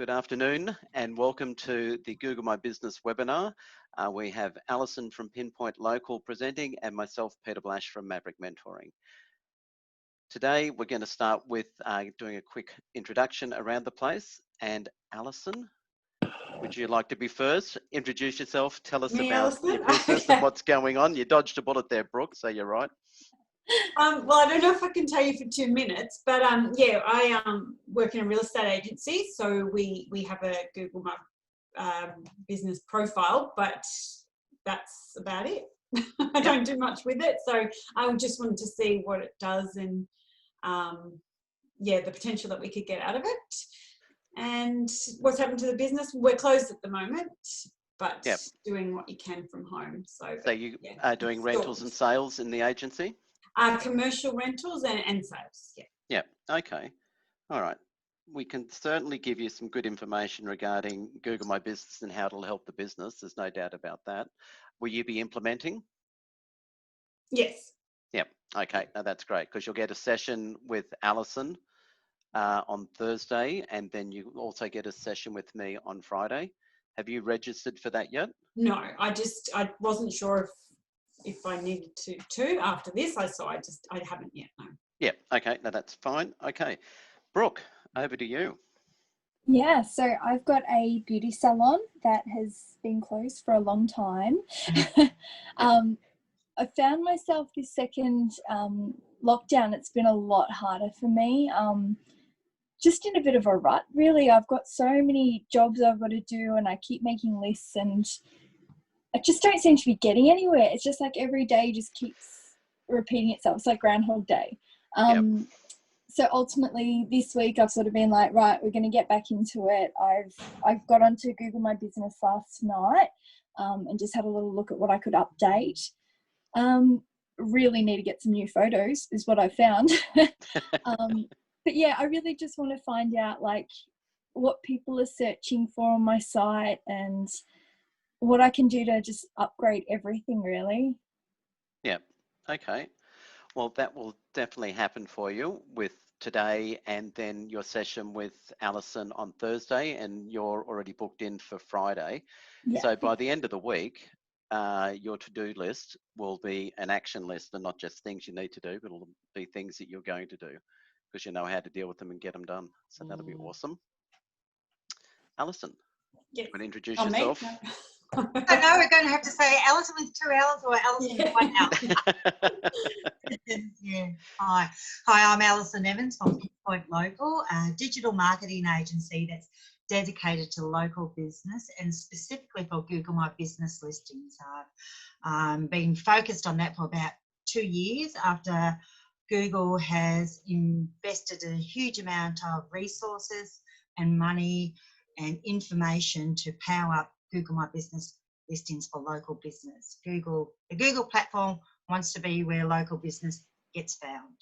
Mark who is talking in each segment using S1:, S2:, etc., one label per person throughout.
S1: Good afternoon and welcome to the Google My Business webinar. We have Alison from PinPoint Local presenting and myself, Peter Blash from Maverick Mentoring. Today, we're going to start with doing a quick introduction around the place. And Alison, would you like to be first? Introduce yourself, tell us about your business and what's going on. You dodged a bullet there, Brooke, so you're right.
S2: Well, I don't know if I can tell you for 2 minutes, but yeah, I work in a real estate agency, so we have a Google My business profile, but that's about it. I don't do much with it, so I just wanted to see what it does and yeah, the potential that we could get out of it. And what's happened to the business? We're closed at the moment, but doing what you can from home. So
S1: you are doing rentals and sales in the agency?
S2: Commercial rentals and sales,
S1: Yeah, okay. All right. We can certainly give you some good information regarding Google My Business and how it'll help the business. There's no doubt about that. Will you be implementing?
S2: Yes.
S1: Yep. Okay. Now that's great because you'll get a session with Alison on Thursday, and then you also get a session with me on Friday. Have you registered for that yet?
S2: No, I wasn't sure if I needed to after this. I haven't yet. No.
S1: Yeah. Okay. No, that's fine. Okay. Brooke, over to you.
S3: Yeah, so I've got a beauty salon that has been closed for a long time. I found myself this second lockdown, it's been a lot harder for me. Just in a bit of a rut, really. I've got so many jobs I've got to do and I keep making lists and I just don't seem to be getting anywhere. It's just like every day just keeps repeating itself. It's like Groundhog Day. So ultimately this week I've sort of been like, right, we're going to get back into it. I've got onto Google My Business last night and just had a little look at what I could update. Really need to get some new photos is what I found. But yeah, I really just want to find out like what people are searching for on my site and what I can do to just upgrade everything really.
S1: Yeah, okay. Well, that will definitely happen for you with today and then your session with Alison on Thursday, and you're already booked in for Friday. Yeah. So by the end of the week, your to-do list will be an action list and not just things you need to do, but it'll be things that you're going to do because you know how to deal with them and get them done. So that'll be awesome. Alison, you want to introduce yourself?
S4: So now we're going to have to say Alison with 2 L's or Alison with 1 L. Yeah. Hi, I'm Alison Evans from PinPoint Local, a digital marketing agency that's dedicated to local business and specifically for Google My Business listings. I've been focused on that for about 2 years after Google has invested a huge amount of resources and money and information to power up Google My Business listings for local business. The Google platform wants to be where local business gets found.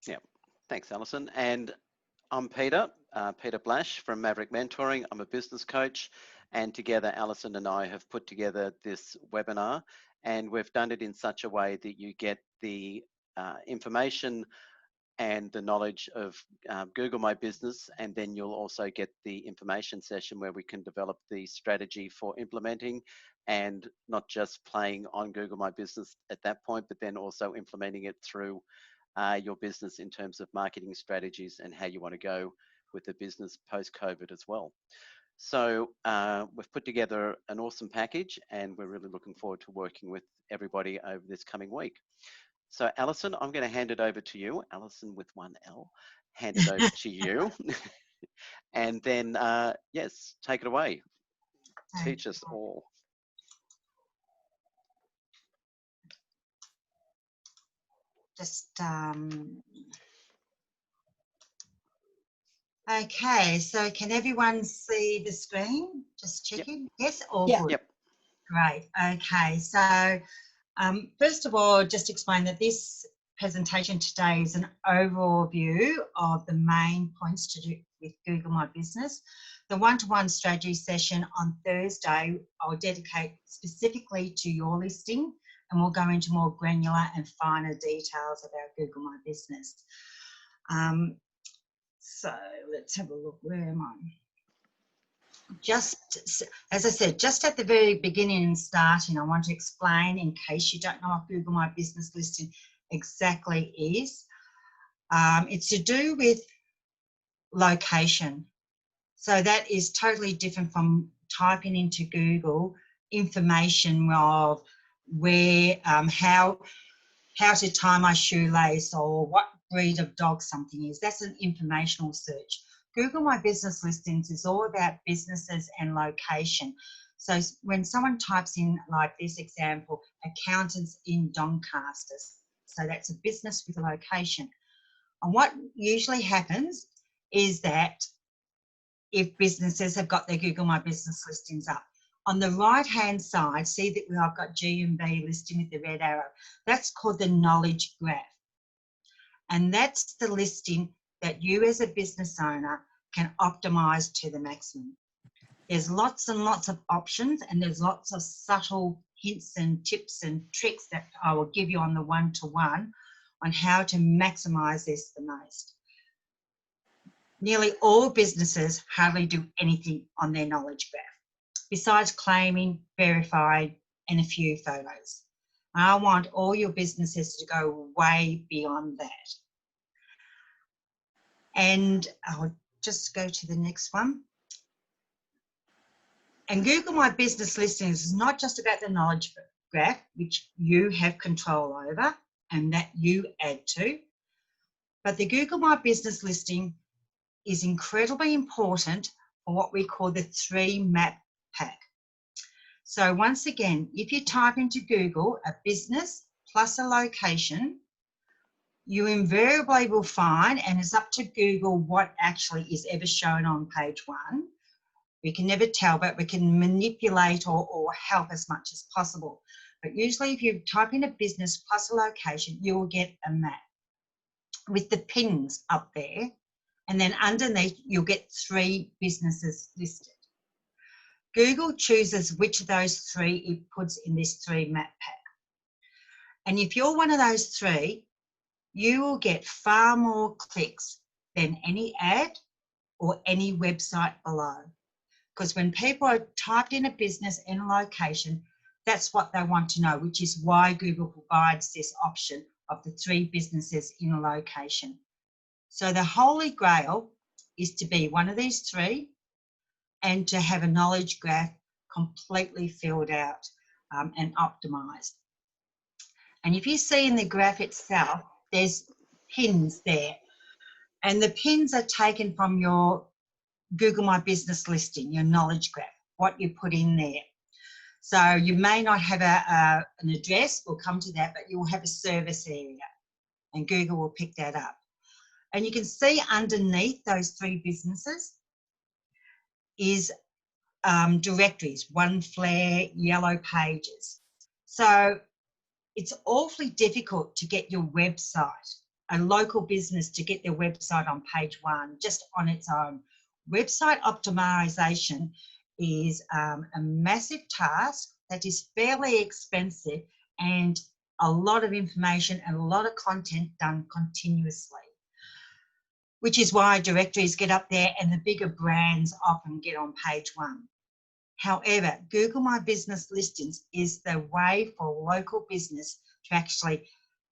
S1: Yeah, thanks, Alison. And I'm Peter Blash from Maverick Mentoring. I'm a business coach, and together Alison and I have put together this webinar, and we've done it in such a way that you get the information and the knowledge of Google My Business, and then you'll also get the information session where we can develop the strategy for implementing and not just playing on Google My Business at that point, but then also implementing it through your business in terms of marketing strategies and how you want to go with the business post-COVID as well. So we've put together an awesome package and we're really looking forward to working with everybody over this coming week. So Alison, I'm going to hand it over to you. Alison with 1 L, hand it over to you. And then, yes, take it away. Teach us all.
S4: Just, okay, so can everyone see the screen? Just checking. Yep. Yes, all good.
S1: Yep.
S4: Great. Okay, so first of all, just explain that this presentation today is an overall view of the main points to do with Google My Business. The one-to-one strategy session on Thursday, I'll dedicate specifically to your listing, and we'll go into more granular and finer details about Google My Business. So let's have a look. Where am I? just, as I said, just at the very beginning and starting, I want to explain, in case you don't know what Google My Business Listing exactly is. It's to do with location. So that is totally different from typing into Google information of where, how to tie my shoelace or what breed of dog something is. That's an informational search. Google My Business Listings is all about businesses and location. So when someone types in, like this example, accountants in Doncaster, so that's a business with a location. And what usually happens is that if businesses have got their Google My Business Listings up, on the right-hand side, see that I've got G&B listing with the red arrow. That's called the knowledge graph. And that's the listing that you as a business owner can optimize to the maximum. There's lots and lots of options, and there's lots of subtle hints and tips and tricks that I will give you on the one-to-one on how to maximize this the most. Nearly all businesses hardly do anything on their knowledge graph, besides claiming, verifying, and a few photos. I want all your businesses to go way beyond that. And I'll just go to the next one. And Google My Business Listings is not just about the knowledge graph, which you have control over and that you add to, but the Google My Business Listing is incredibly important for what we call the 3-map pack. So once again, if you type into Google a business plus a location, you invariably will find, and it's up to Google what actually is ever shown on page 1. We can never tell, but we can manipulate or help as much as possible. But usually if you type in a business plus a location, you will get a map with the pins up there. And then underneath, you'll get 3 businesses listed. Google chooses which of those 3 it puts in this 3-map pack. And if you're one of those 3, you will get far more clicks than any ad or any website below. Because when people are typed in a business and a location, that's what they want to know, which is why Google provides this option of the 3 businesses in a location. So the holy grail is to be one of these 3 and to have a knowledge graph completely filled out and optimized. And if you see in the graph itself, there's pins there. And the pins are taken from your Google My Business Listing, your knowledge graph, what you put in there. So you may not have an address, we'll come to that, but you'll have a service area and Google will pick that up. And you can see underneath those 3 businesses is directories, 1 flare, yellow pages. So it's awfully difficult to get your website, a local business to get their website on page 1 just on its own. Website optimization is a massive task that is fairly expensive and a lot of information and a lot of content done continuously, which is why directories get up there and the bigger brands often get on page 1. However, Google My Business Listings is the way for local business to actually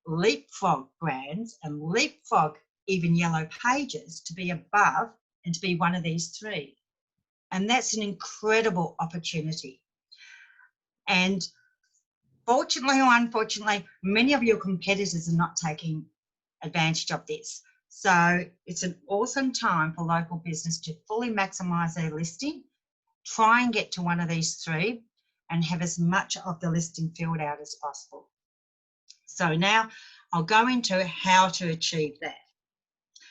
S4: leapfrog brands and leapfrog even yellow pages to be above and to be one of these 3. And that's an incredible opportunity. And fortunately or unfortunately, many of your competitors are not taking advantage of this. So it's an awesome time for local business to fully maximise their listing, try and get to one of these 3 and have as much of the listing filled out as possible. So now I'll go into how to achieve that,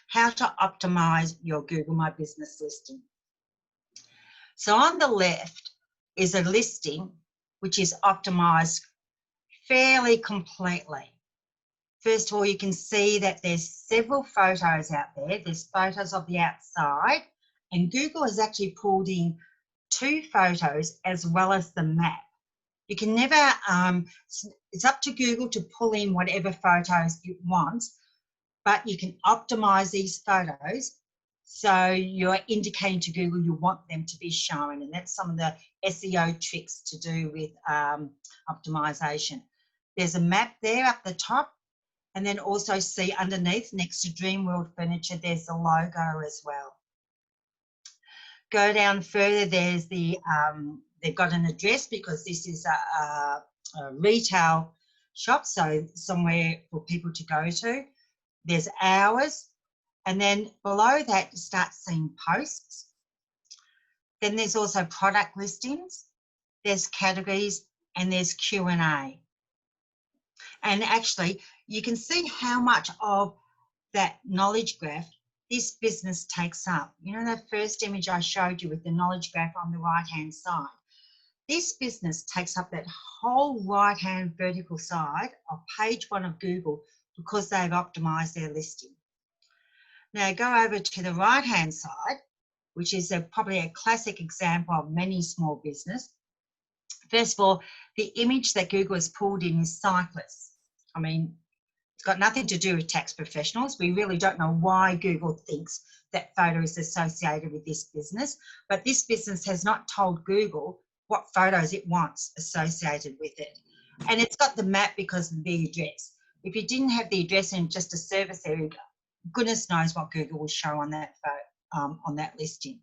S4: how to optimise your Google My Business listing. So on the left is a listing which is optimised fairly completely. First of all, you can see that there's several photos out there. There's photos of the outside, and Google has actually pulled in 2 photos as well as the map. You can never, it's up to Google to pull in whatever photos it wants, but you can optimize these photos So you're indicating to Google you want them to be shown, and that's some of the SEO tricks to do with optimization. There's a map there up the top, and then also see underneath next to Dream World Furniture, there's the logo as well. Go down further, there's the, they've got an address because this is a retail shop, so somewhere for people to go to. There's hours, and then below that you start seeing posts. Then there's also product listings, there's categories, and there's Q&A. And actually, you can see how much of that knowledge graph this business takes up. You know that first image I showed you with the knowledge graph on the right-hand side? This business takes up that whole right-hand vertical side of page 1 of Google because they've optimized their listing. Now go over to the right-hand side, which is probably a classic example of many small business. First of all, the image that Google has pulled in is cyclists. I mean, it's got nothing to do with tax professionals. We really don't know why Google thinks that photo is associated with this business, but this business has not told Google what photos it wants associated with it. And it's got the map because of the address. If you didn't have the address in just a service area, goodness knows what Google will show on that photo, on that listing.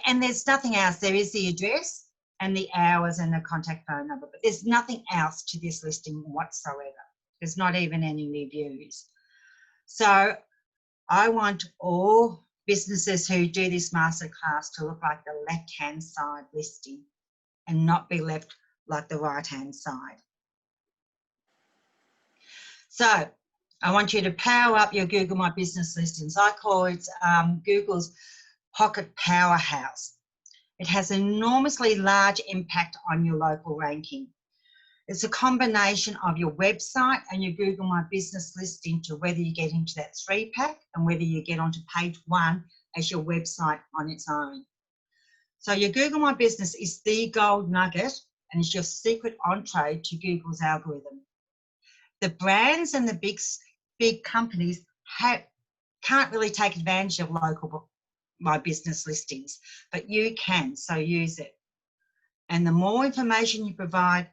S4: And there's nothing else. There is the address and the hours and the contact phone number, but there's nothing else to this listing whatsoever. There's not even any reviews. So I want all businesses who do this masterclass to look like the left-hand side listing and not be left like the right-hand side. So I want you to power up your Google My Business listings. I call it Google's pocket powerhouse. It has an enormously large impact on your local ranking. It's a combination of your website and your Google My Business listing to whether you get into that 3-pack and whether you get onto page 1 as your website on its own. So your Google My Business is the gold nugget and it's your secret entree to Google's algorithm. The brands and the big companies can't really take advantage of local My Business listings, but you can, so use it. And the more information you provide,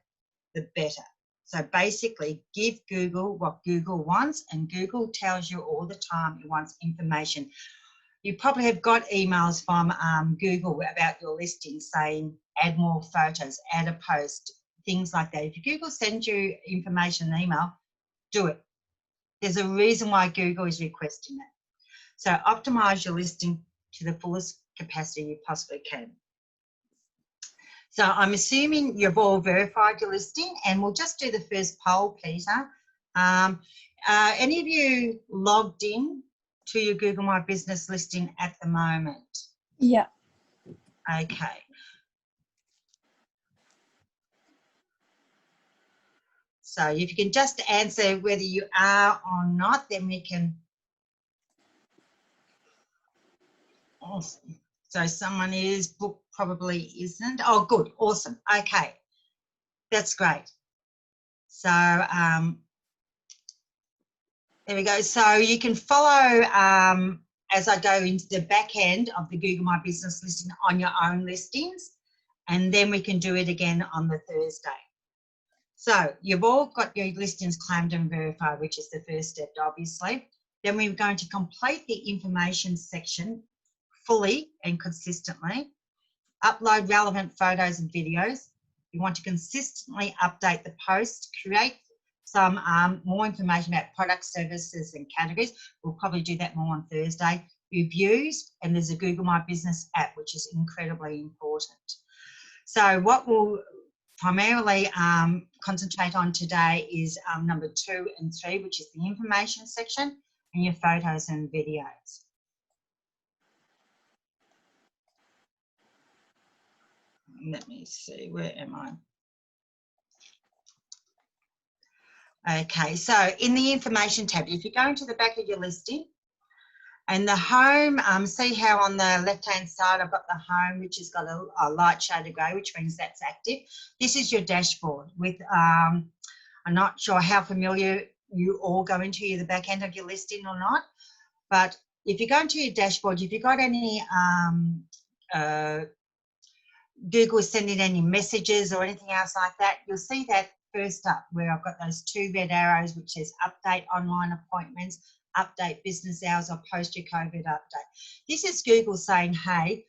S4: the better. So basically, give Google what Google wants, and Google tells you all the time it wants information. You probably have got emails from Google about your listing saying add more photos, add a post, things like that. If Google sends you information in an email, do it. There's a reason why Google is requesting it. So optimize your listing to the fullest capacity you possibly can. So I'm assuming you've all verified your listing, and we'll just do the first poll, Peter. Any of you logged in to your Google My Business listing at the moment?
S3: Yeah.
S4: Okay. So if you can just answer whether you are or not, then we can. Awesome. So someone is, book probably isn't. Oh, good. Awesome. Okay. That's great. So there we go. So you can follow as I go into the back end of the Google My Business listing on your own listings, and then we can do it again on the Thursday. So you've all got your listings claimed and verified, which is the first step, obviously. Then we're going to complete the information section fully and consistently. Upload relevant photos and videos. You want to consistently update the post, create some more information about products, services and categories. We'll probably do that more on Thursday. Reviews, and there's a Google My Business app, which is incredibly important. So what we'll primarily concentrate on today is number 2 and 3, which is the information section and your photos and videos. Let me see, where am I? Okay, so in the information tab, if you go into the back of your listing and the home, see how on the left-hand side I've got the home, which has got a light shaded grey, which means that's active. This is your dashboard with, I'm not sure how familiar you all go into the back end of your listing or not, but if you go into your dashboard, if you've got any Google is sending any messages or anything else like that, you'll see that first up where I've got those 2 red arrows which says update online appointments, update business hours, or post your COVID update. This is Google saying, hey,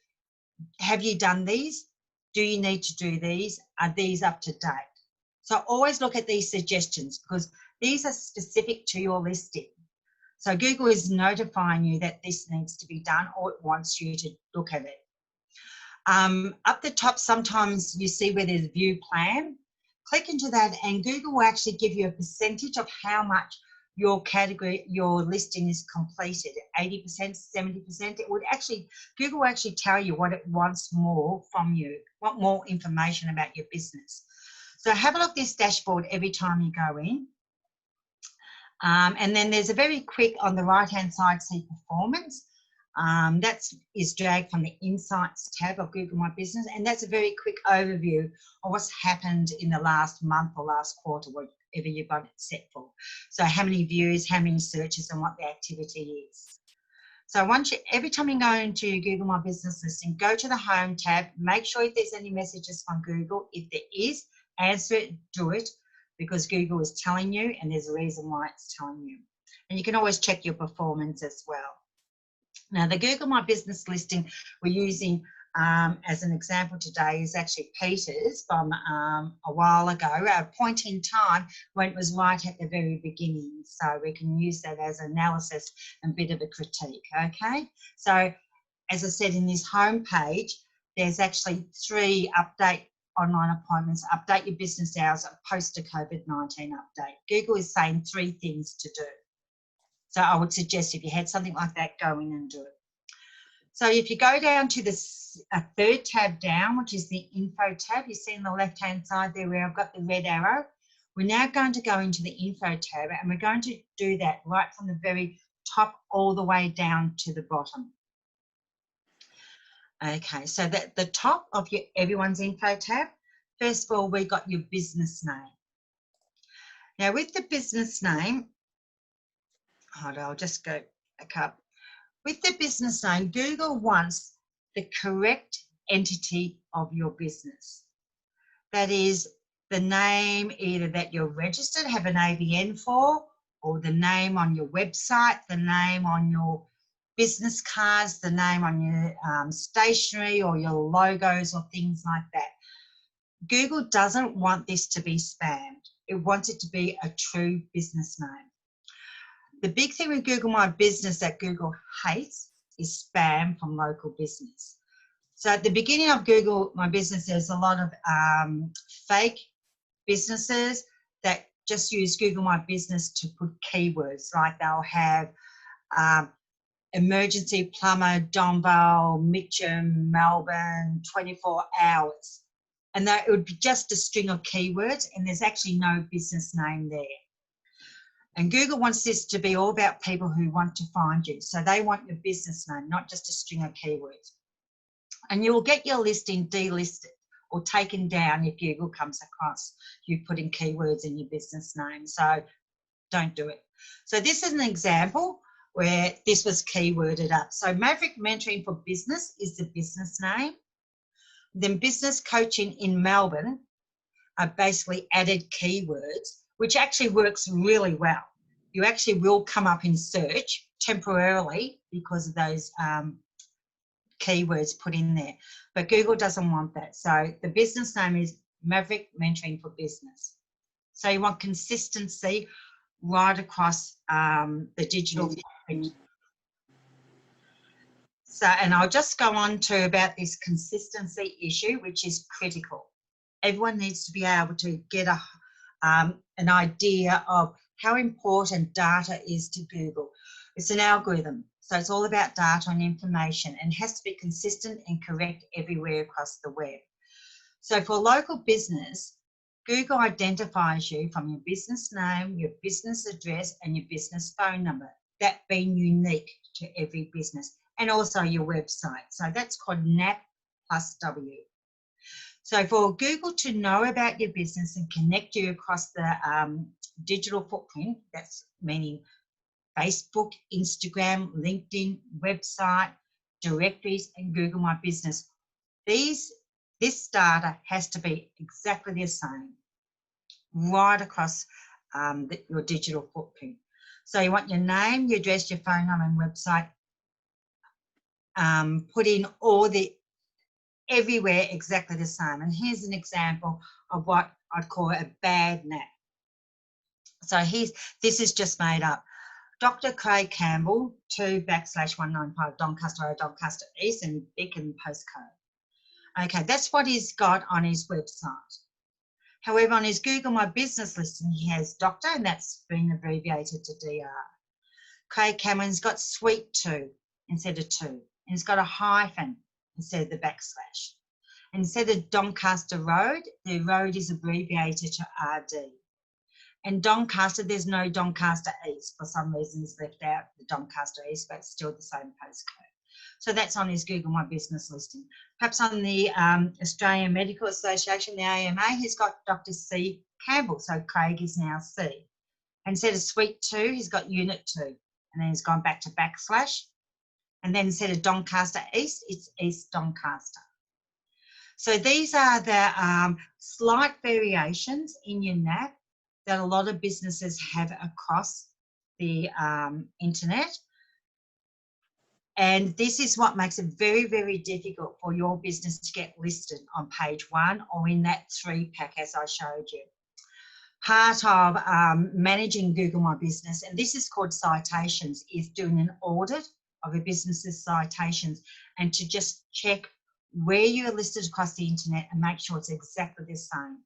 S4: have you done these? Do you need to do these? Are these up to date? So always look at these suggestions because these are specific to your listing. So Google is notifying you that this needs to be done or it wants you to look at it. Up the top, sometimes you see where there's view plan. Click into that and Google will actually give you a percentage of how much your category, your listing is completed. 80%, 70%. It would actually, Google will actually tell you what it wants more from you, want more information about your business. So have a look at this dashboard every time you go in. And then there's a very quick on the right hand side, see performance. That is dragged from the Insights tab of Google My Business, and that's a very quick overview of what's happened in the last month or last quarter, whatever you've got it set for. So how many views, how many searches, and what the activity is. So once you, every time you go into Google My Business listing, go to the Home tab, make sure if there's any messages from Google. If there is, answer it, do it, because Google is telling you, and there's a reason why it's telling you. And you can always check your performance as well. Now, the Google My Business listing we're using as an example today is actually Peter's from a while ago, a point in time when it was right at the very beginning. So we can use that as analysis and a bit of a critique, okay? So as I said, in this home page, there's actually 3 update online appointments, update your business hours, post a COVID-19 update. Google is saying 3 things to do. So I would suggest if you had something like that, go in and do it. So if you go down to the 3rd tab down, which is the info tab, you see on the left-hand side there where I've got the red arrow. We're now going to go into the info tab and we're going to do that right from the very top all the way down to the bottom. Okay, so that the top of your everyone's info tab, first of all, we got your business name. Now with the business name, hold on, I'll just go back up. With the business name, Google wants the correct entity of your business. That is the name either that you're registered, have an ABN for, or the name on your website, the name on your business cards, the name on your stationery or your logos or things like that. Google doesn't want this to be spammed. It wants it to be a true business name. The big thing with Google My Business that Google hates is spam from local business. So at the beginning of Google My Business, there's a lot of fake businesses that just use Google My Business to put keywords, like they'll have emergency plumber, Donvale, Mitcham, Melbourne, 24 hours. And that it would be just a string of keywords and there's actually no business name there. And Google wants this to be all about people who want to find you. So they want your business name, not just a string of keywords. And you will get your listing delisted or taken down if Google comes across you putting keywords in your business name. So don't do it. So this is an example where this was keyworded up. So Maverick Mentoring for Business is the business name. Then business coaching in Melbourne are basically added keywords, which actually works really well. You actually will come up in search temporarily because of those keywords put in there. But Google doesn't want that. So the business name is Maverick Mentoring for Business. So you want consistency right across the digital footprint. So, and I'll just go on to about this consistency issue, which is critical. Everyone needs to be able to get an idea of how important data is to Google. It's an algorithm, so it's all about data and information and has to be consistent and correct everywhere across the web. So for local business, Google identifies you from your business name, your business address and your business phone number, that being unique to every business, and also your website. So that's called NAP plus W. So for Google to know about your business and connect you across the digital footprint, that's meaning Facebook, Instagram, LinkedIn, website, directories, and Google My Business. This data has to be exactly the same right across your digital footprint. So you want your name, your address, your phone number and website. Put in everywhere exactly the same. And here's an example of what I'd call a bad nap. So this is just made up. Dr. Craig Campbell, 2/195 Doncaster Road, Doncaster East, and Beacon postcode. Okay, that's what he's got on his website. However, on his Google My Business listing, he has doctor, and that's been abbreviated to DR. Craig Cameron's got suite 2 instead of 2, and he's got a hyphen instead of the backslash. And instead of Doncaster Road, the road is abbreviated to RD. And Doncaster, there's no Doncaster East. For some reason, it's left out the Doncaster East, but it's still the same postcode. So that's on his Google My Business listing. Perhaps on the Australian Medical Association, the AMA, he's got Dr. C. Campbell, so Craig is now C. And instead of suite 2, he's got unit 2, and then he's gone back to backslash. And then instead of Doncaster East, it's East Doncaster. So these are the slight variations in your NAP that a lot of businesses have across the internet. And this is what makes it very, very difficult for your business to get listed on page 1 or in that 3-pack as I showed you. Part of managing Google My Business, and this is called citations, is doing an audit of a business's citations and to just check where you're listed across the internet and make sure it's exactly the same.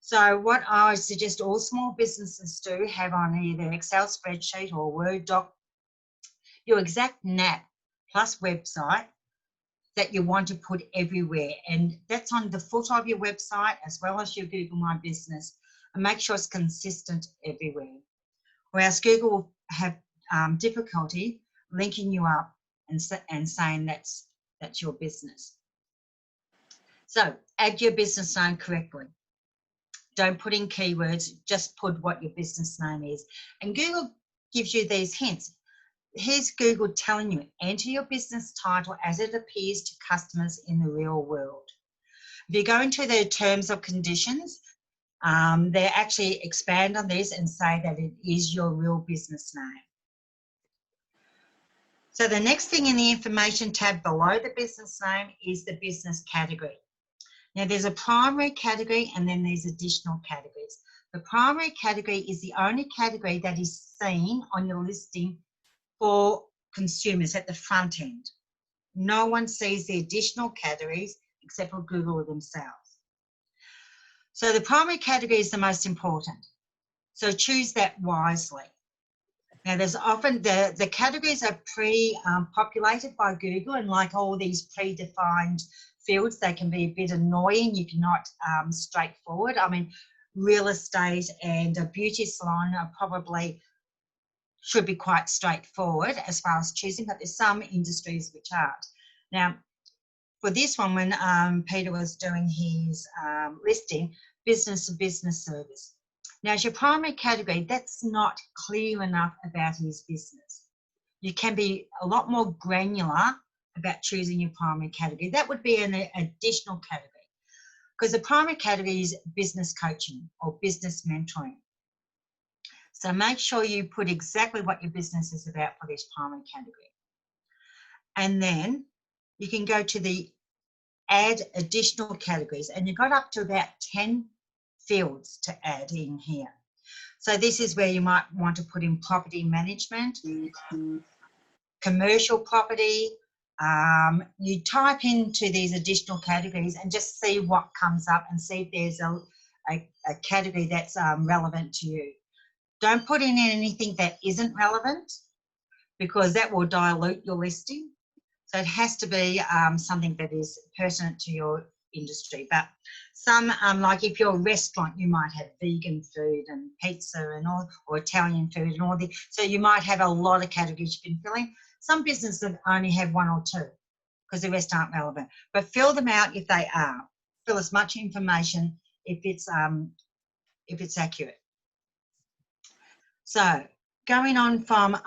S4: So what I suggest all small businesses do, have on either Excel spreadsheet or Word doc your exact NAP plus website that you want to put everywhere, and that's on the footer of your website as well as your Google My Business, and make sure it's consistent everywhere, or else Google will have difficulty linking you up and saying that's your business. So add your business name correctly. Don't put in keywords, just put what your business name is. And Google gives you these hints. Here's Google telling you, enter your business title as it appears to customers in the real world. If you go into the terms of conditions, they actually expand on this and say that it is your real business name. So the next thing in the information tab below the business name is the business category. Now there's a primary category and then there's additional categories. The primary category is the only category that is seen on your listing for consumers at the front end. No one sees the additional categories except for Google themselves. So the primary category is the most important. So choose that wisely. Now there's often, the categories are pre-populated by Google, and like all these predefined fields, they can be a bit annoying. You cannot straightforward. I mean, real estate and a beauty salon are probably should be quite straightforward as far as choosing, but there's some industries which aren't. Now, for this one, when Peter was doing his listing, business to business service. Now, as your primary category, that's not clear enough about his business. You can be a lot more granular about choosing your primary category. That would be an additional category, because the primary category is business coaching or business mentoring. So make sure you put exactly what your business is about for this primary category. And then you can go to the add additional categories, and you've got up to about 10 fields to add in here. So this is where you might want to put in property management, commercial property. You type into these additional categories and just see what comes up and see if there's a category that's relevant to you. Don't put in anything that isn't relevant, because that will dilute your listing. So it has to be something that is pertinent to your industry. But some, like if you're a restaurant, you might have vegan food and pizza and all, or Italian food and all the, so you might have a lot of categories you can fill in. Some businesses only have 1 or 2 because the rest aren't relevant. But fill them out if they are. Fill as much information if it's accurate. So Going on from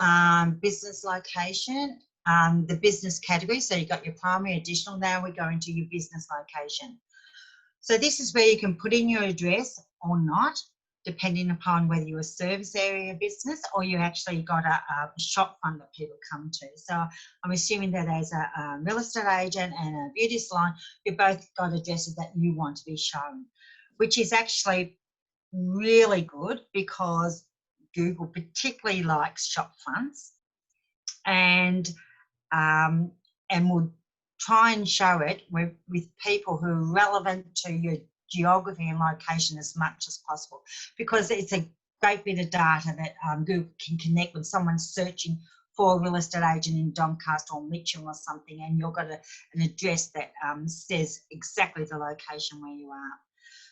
S4: business location, the business category. So you've got your primary, additional. Now we're going to your business location. So this is where you can put in your address or not, depending upon whether you're a service area business or you actually got a shop front that people come to. So I'm assuming that as a real estate agent and a beauty salon, you've both got addresses that you want to be shown, which is actually really good because Google particularly likes shop fronts and would try and show it with people who are relevant to your geography and location as much as possible, because it's a great bit of data that Google can connect with someone searching for a real estate agent in Doncaster or Mitchell or something, and you've got an address that says exactly the location where you are.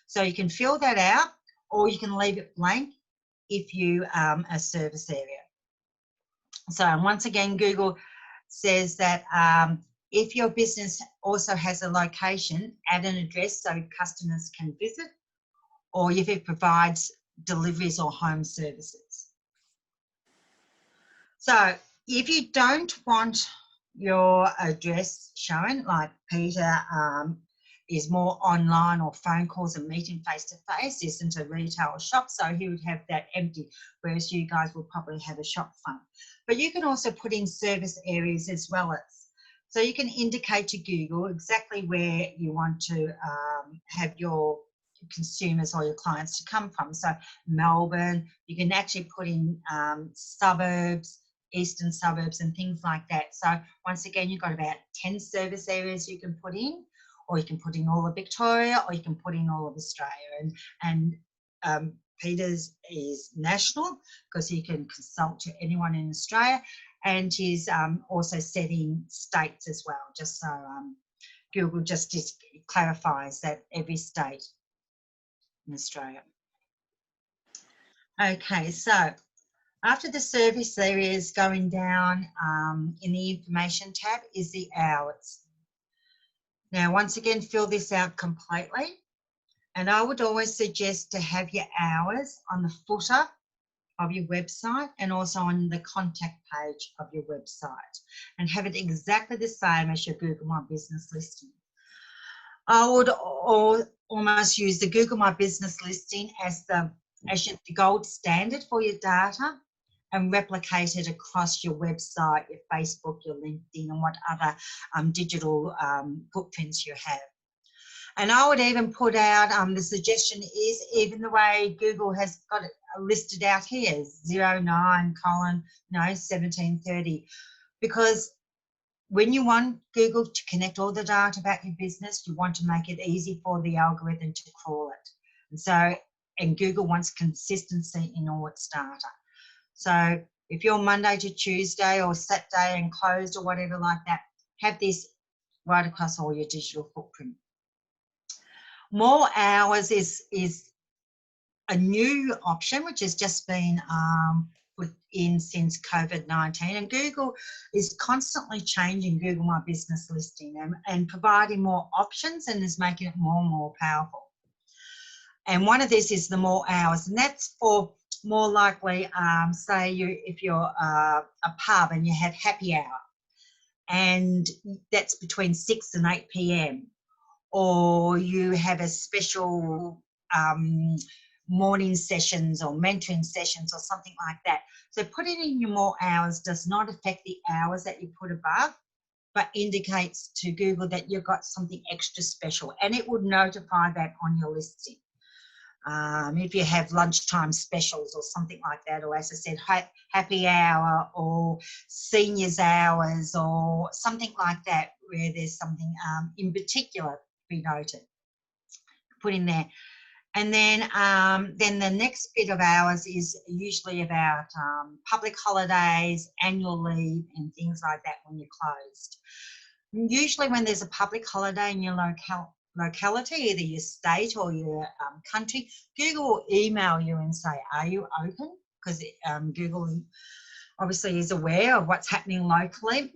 S4: So you can fill that out, or you can leave it blank if you a service area. So once again, Google says that if your business also has a location, add an address so customers can visit, or if it provides deliveries or home services. So if you don't want your address shown, like Peter is more online or phone calls and meeting face-to-face, isn't a retail shop, so he would have that empty, whereas you guys will probably have a shop front. But you can also put in service areas as well as. So you can indicate to Google exactly where you want to have your consumers or your clients to come from. So Melbourne, you can actually put in suburbs, eastern suburbs and things like that. So once again, you've got about 10 service areas you can put in, or you can put in all of Victoria, or you can put in all of Australia. And Peter's is national because he can consult to anyone in Australia, and he's also setting states as well, just so Google just clarifies that every state in Australia. Okay, so after the service areas, going down in the information tab is the hours. Now, once again, fill this out completely. And I would always suggest to have your hours on the footer of your website and also on the contact page of your website, and have it exactly the same as your Google My Business listing. I would almost use the Google My Business listing as the gold standard for your data, and replicate it across your website, your Facebook, your LinkedIn, and what other digital footprints you have. And I would even put out, the suggestion is even the way Google has got it listed out here, 09:1730, because when you want Google to connect all the data about your business, you want to make it easy for the algorithm to crawl it. And so, and Google wants consistency in all its data. So if you're Monday to Tuesday or Saturday and closed or whatever like that, have this right across all your digital footprint. More hours is a new option which has just been put in since COVID-19, and Google is constantly changing Google My Business listing and providing more options, and is making it more and more powerful. And one of this is the more hours, and that's for more likely, say if you're a pub and you have happy hour, and that's between 6 and 8 p.m, or you have a special morning sessions or mentoring sessions or something like that. So putting in your more hours does not affect the hours that you put above, but indicates to Google that you've got something extra special, and it would notify that on your listing. If you have lunchtime specials or something like that, or as I said, happy hour or seniors hours or something like that, where there's something in particular to be noted, put in there. And then the next bit of hours is usually about public holidays, annual leave and things like that when you're closed. Usually when there's a public holiday in your locality, either your state or your country, Google will email you and say, are you open? Because Google obviously is aware of what's happening locally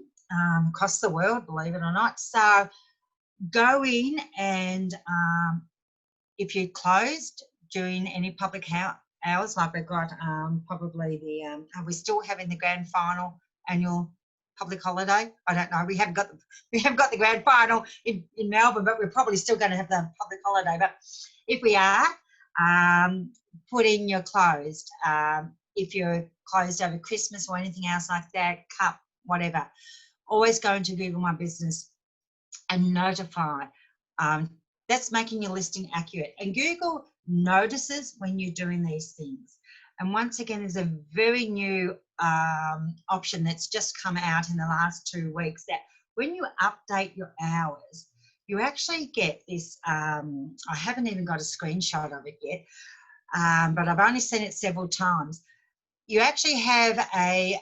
S4: across the world, believe it or not. So go in, and if you're closed during any public hours. Like we've got probably the, are we still having the grand final annual public holiday? I don't know. We haven't got the grand final in Melbourne, but we're probably still going to have the public holiday. But if we are, put in your closed. If you're closed over Christmas or anything else like that, cup, whatever, always go into Google My Business and notify. That's making your listing accurate. And Google notices when you're doing these things. And once again, there's a very new option that's just come out in the last 2 weeks, that when you update your hours, you actually get this, I haven't even got a screenshot of it yet, but I've only seen it several times. You actually have a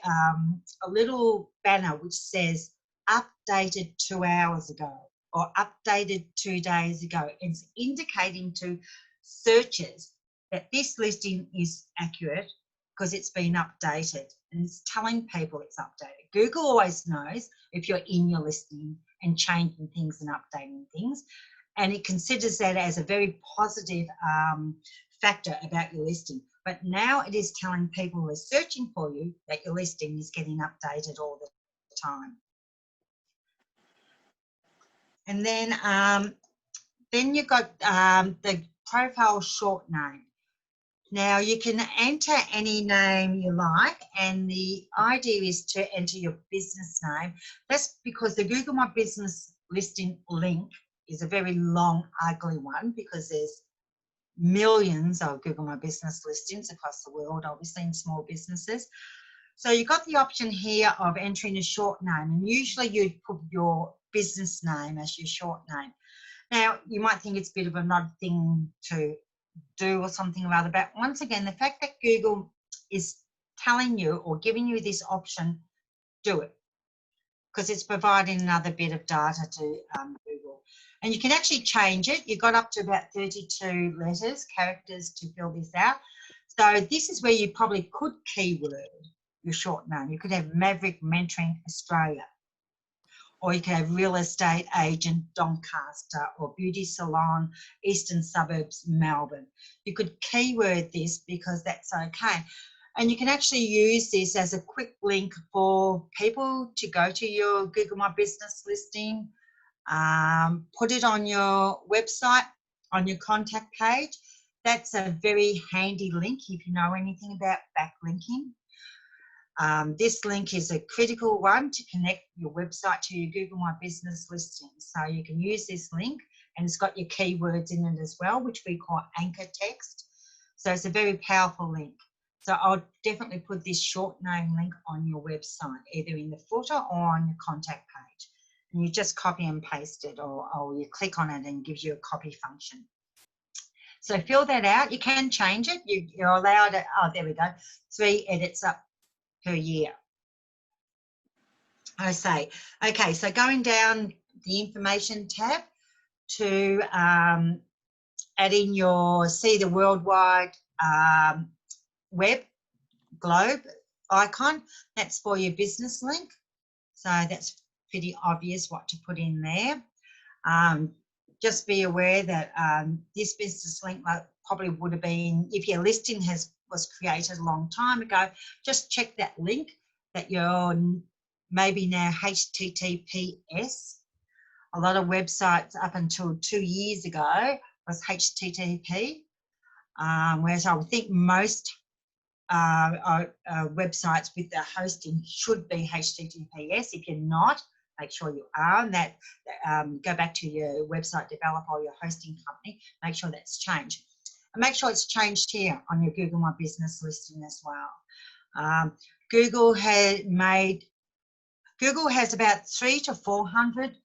S4: little banner which says updated 2 hours ago or updated 2 days ago. It's indicating to searchers that this listing is accurate because it's been updated, and it's telling people it's updated. Google always knows if you're in your listing and changing things and updating things, and it considers that as a very positive factor about your listing. But now it is telling people who are searching for you that your listing is getting updated all the time. And then you've got the profile short name. Now you can enter any name you like, and the idea is to enter your business name. That's because the Google My Business listing link is a very long, ugly one, because there's millions of Google My Business listings across the world, obviously in small businesses. So you've got the option here of entering a short name, and usually you put your business name as your short name. Now you might think it's a bit of an odd thing to do or something or other, but once again, the fact that Google is telling you or giving you this option, do it, because it's providing another bit of data to Google. And you can actually change it. You've got up to about 32 characters to fill this out. So this is where you probably could keyword your short name. You could have Maverick Mentoring Australia, or you could have real estate agent Doncaster, or beauty salon Eastern Suburbs Melbourne. You could keyword this because that's okay. And you can actually use this as a quick link for people to go to your Google My Business listing, put it on your website, on your contact page. That's a very handy link if you know anything about backlinking. This link is a critical one to connect your website to your Google My Business listing. So you can use this link, and it's got your keywords in it as well, which we call anchor text. So it's a very powerful link. So I'll definitely put this short name link on your website, either in the footer or on your contact page. And you just copy and paste it, or you click on it and it gives you a copy function. So fill that out. You can change it. You're allowed to, oh, there we go, 3 edits up per year. I say, okay, so going down the information tab to add in your see the worldwide web globe icon, that's for your business link. So that's pretty obvious what to put in there. Just be aware that this business link probably would have been, if your listing was created a long time ago, just check that link that you're maybe now HTTPS. A lot of websites up until 2 years ago was HTTP, whereas I would think most websites with the hosting should be HTTPS. If you're not, make sure you are, and that go back to your website developer or your hosting company, make sure that's changed. And make sure it's changed here on your Google My Business listing as well. Google has about 300 to 400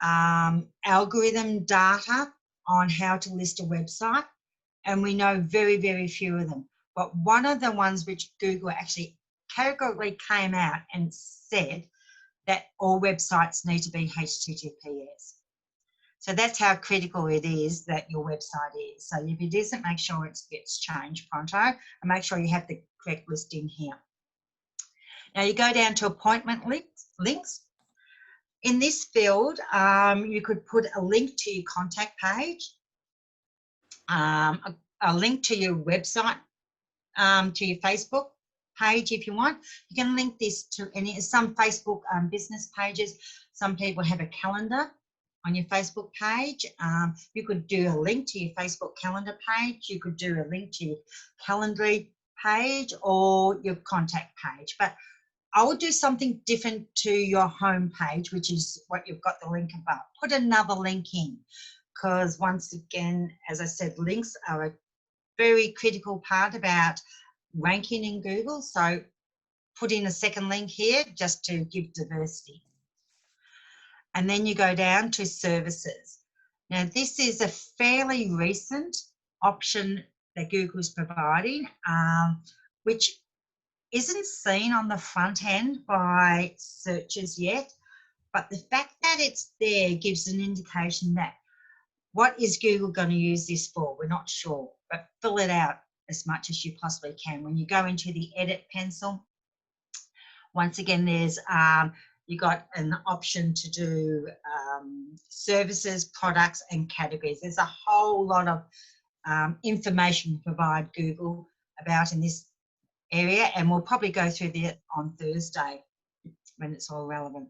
S4: algorithm data on how to list a website, and we know very, very few of them. But one of the ones which Google actually categorically came out and said that all websites need to be HTTPS. So that's how critical it is that your website is. So if it isn't, make sure it gets changed pronto, and make sure you have the correct listing here. Now you go down to appointment links. In this field, you could put a link to your contact page, a link to your website to your Facebook page if you want. You can link this to some Facebook business pages. Some people have a calendar on your Facebook page. You could do a link to your Facebook calendar page. You could do a link to your Calendly page or your contact page. But I would do something different to your home page, which is what you've got the link above. Put another link in, because once again, as I said, links are a very critical part about ranking in Google. So put in a second link here just to give diversity. And then you go down to services. Now, this is a fairly recent option that Google is providing, which isn't seen on the front end by searchers yet, but the fact that it's there gives an indication that what is Google going to use this for? We're not sure, but fill it out as much as you possibly can. When you go into the edit pencil, once again, there's you got an option to do services, products, and categories. There's a whole lot of information to provide Google about in this area, and we'll probably go through that on Thursday when it's all relevant.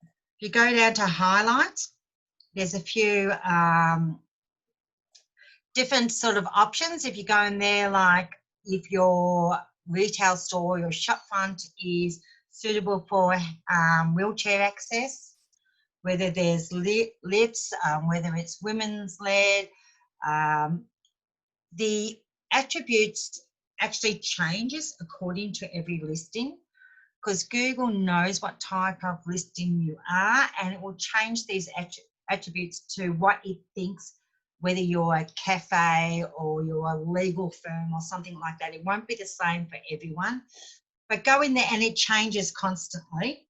S4: If you go down to highlights, there's a few different sort of options. If you go in there, like if your retail store, your shop front is suitable for wheelchair access, whether there's lifts, whether it's women's led, the attributes actually changes according to every listing, because Google knows what type of listing you are, and it will change these attributes to what it thinks, whether you're a cafe or you're a legal firm or something like that. It won't be the same for everyone, but go in there and it changes constantly,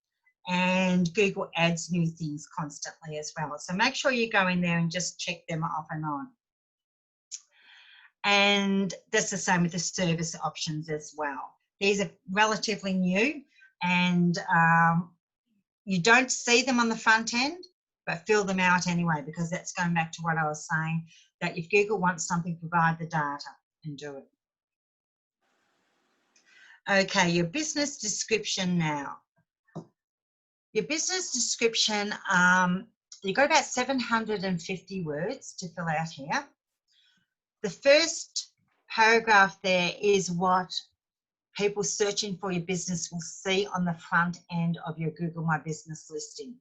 S4: and Google adds new things constantly as well. So make sure you go in there and just check them off and on. And that's the same with the service options as well. These are relatively new, and you don't see them on the front end, but fill them out anyway, because that's going back to what I was saying, that if Google wants something, provide the data and do it. Okay, your business description now. Your business description, you've got about 750 words to fill out here. The first paragraph there is what people searching for your business will see on the front end of your Google My Business listing.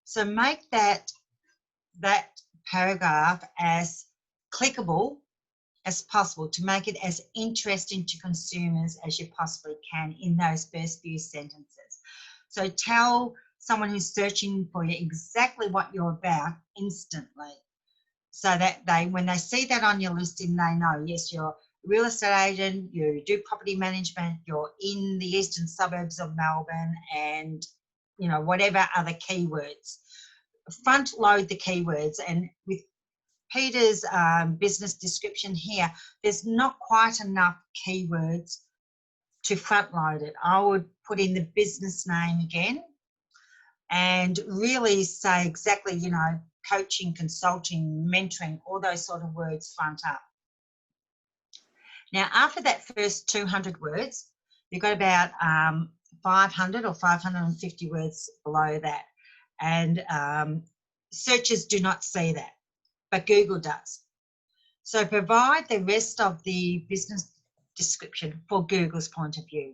S4: So make that paragraph as clickable as possible to make it as interesting to consumers as you possibly can in those first few sentences. So tell someone who's searching for you exactly what you're about instantly, so that when they see that on your listing, they know, yes, you're a real estate agent, you do property management, you're in the eastern suburbs of Melbourne, and you know, whatever other keywords. Front load the keywords. And with Peter's business description here, there's not quite enough keywords to front load it. I would put in the business name again and really say exactly, you know, coaching, consulting, mentoring, all those sort of words front up. Now, after that first 200 words, you've got about 500 or 550 words below that. And searchers do not see that, but Google does. So provide the rest of the business description for Google's point of view.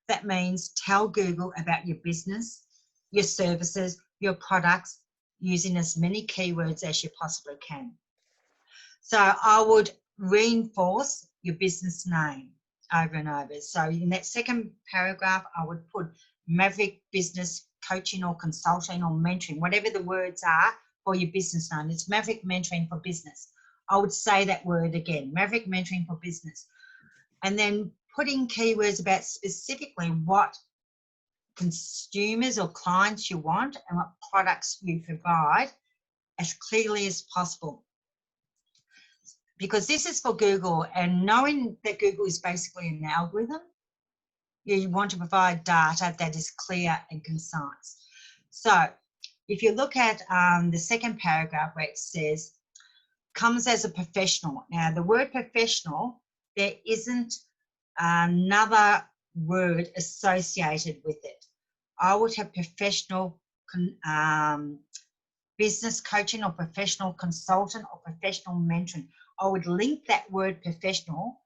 S4: That means tell Google about your business, your services, your products, using as many keywords as you possibly can. So I would reinforce your business name over and over. So in that second paragraph, I would put Maverick Business Coaching or Consulting or Mentoring, whatever the words are for your business name. It's Maverick Mentoring for Business. I would say that word again, Maverick Mentoring for Business. And then put in keywords about specifically what consumers or clients you want and what products you provide as clearly as possible. Because this is for Google, and knowing that Google is basically an algorithm, you want to provide data that is clear and concise. So if you look at the second paragraph where it says, comes as a professional. Now the word professional, there isn't another word associated with it. I would have professional business coaching or professional consultant or professional mentoring. I would link that word professional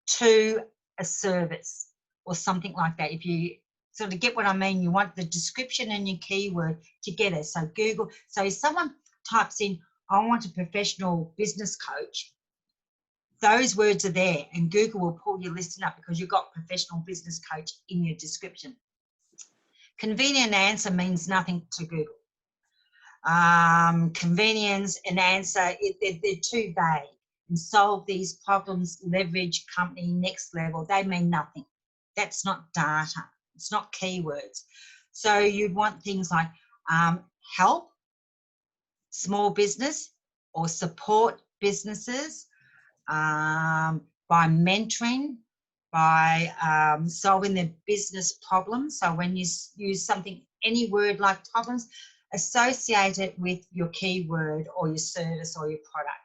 S4: to a service or something like that. If you sort of get what I mean, you want the description and your keyword together. So Google, so if someone types in, I want a professional business coach, those words are there and Google will pull your listing up because you've got professional business coach in your description. Convenient answer means nothing to Google. Convenience and answer, they're too vague. And solve these problems, leverage, company, next level, they mean nothing. That's not data. It's not keywords. So you'd want things like help small business or support businesses by mentoring, by solving their business problems. So when you use something, any word like problems, associate it with your keyword or your service or your product.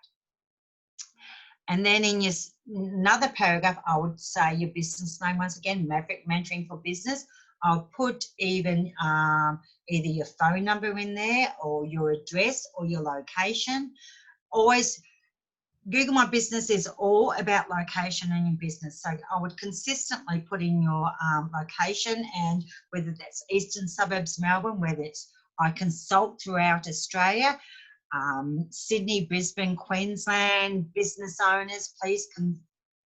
S4: And then in your another paragraph, I would say your business name once again, Maverick Mentoring for Business. I'll put even either your phone number in there or your address or your location. Always, Google My Business is all about location and your business. So I would consistently put in your location, and whether that's Eastern Suburbs, Melbourne, whether it's I consult throughout Australia, Sydney, Brisbane, Queensland, business owners, please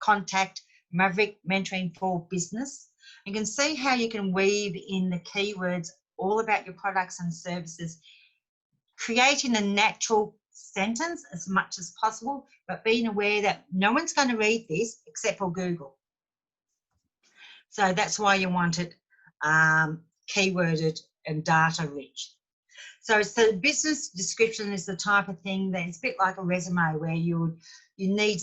S4: contact Maverick Mentoring for Business. You can see how you can weave in the keywords all about your products and services, creating a natural sentence as much as possible, but being aware that no one's going to read this except for Google. So that's why you want it keyworded and data rich. So business description is the type of thing that it's a bit like a resume where you need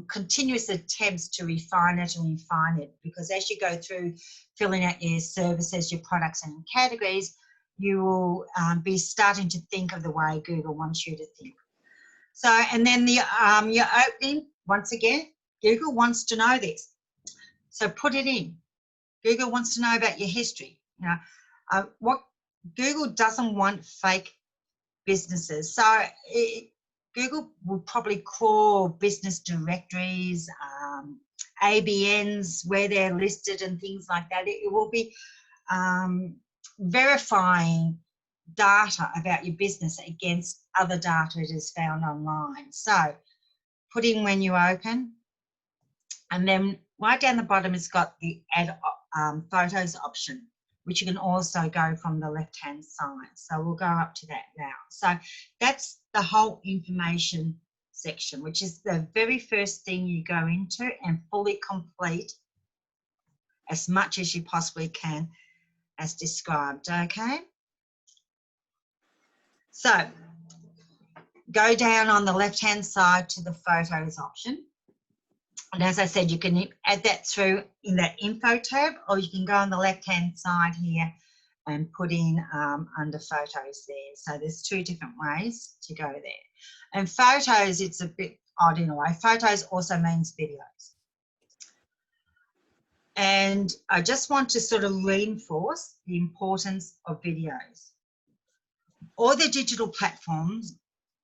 S4: continuous attempts to refine it and refine it, because as you go through filling out your services, your products and categories, you will be starting to think of the way Google wants you to think. So, and then your opening, once again, Google wants to know this. So put it in. Google wants to know about your history. You know, what Google doesn't want fake businesses. So Google will probably crawl business directories, ABNs where they're listed and things like that. It will be verifying data about your business against other data it is found online. So put in when you open, and then right down the bottom it's got the add photos option, which you can also go from the left-hand side. So we'll go up to that now. So that's the whole information section, which is the very first thing you go into and fully complete as much as you possibly can as described, okay? So go down on the left-hand side to the photos option. And as I said, you can add that through in that info tab, or you can go on the left-hand side here and put in under photos there. So there's two different ways to go there. And photos, it's a bit odd in a way. Photos also means videos. And I just want to sort of reinforce the importance of videos. All the digital platforms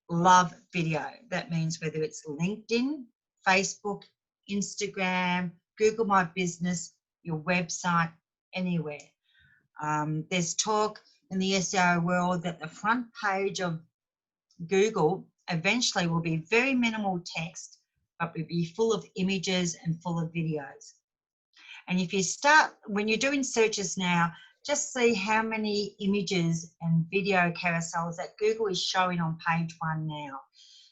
S4: love video. That means whether it's LinkedIn, Facebook, Instagram, Google My Business, your website, anywhere. There's talk in the SEO world that the front page of Google eventually will be very minimal text, but will be full of images and full of videos. And if you start, when you're doing searches now, just see how many images and video carousels that Google is showing on page 1 now.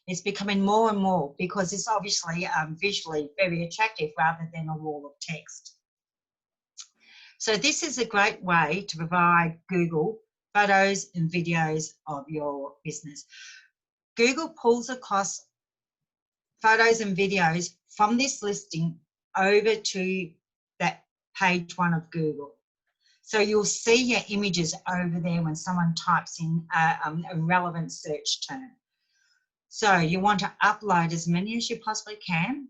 S4: It's becoming more and more because it's obviously visually very attractive rather than a wall of text. So this is a great way to provide Google photos and videos of your business. Google pulls across photos and videos from this listing over to that page 1 of Google. So you'll see your images over there when someone types in a relevant search term. So you want to upload as many as you possibly can.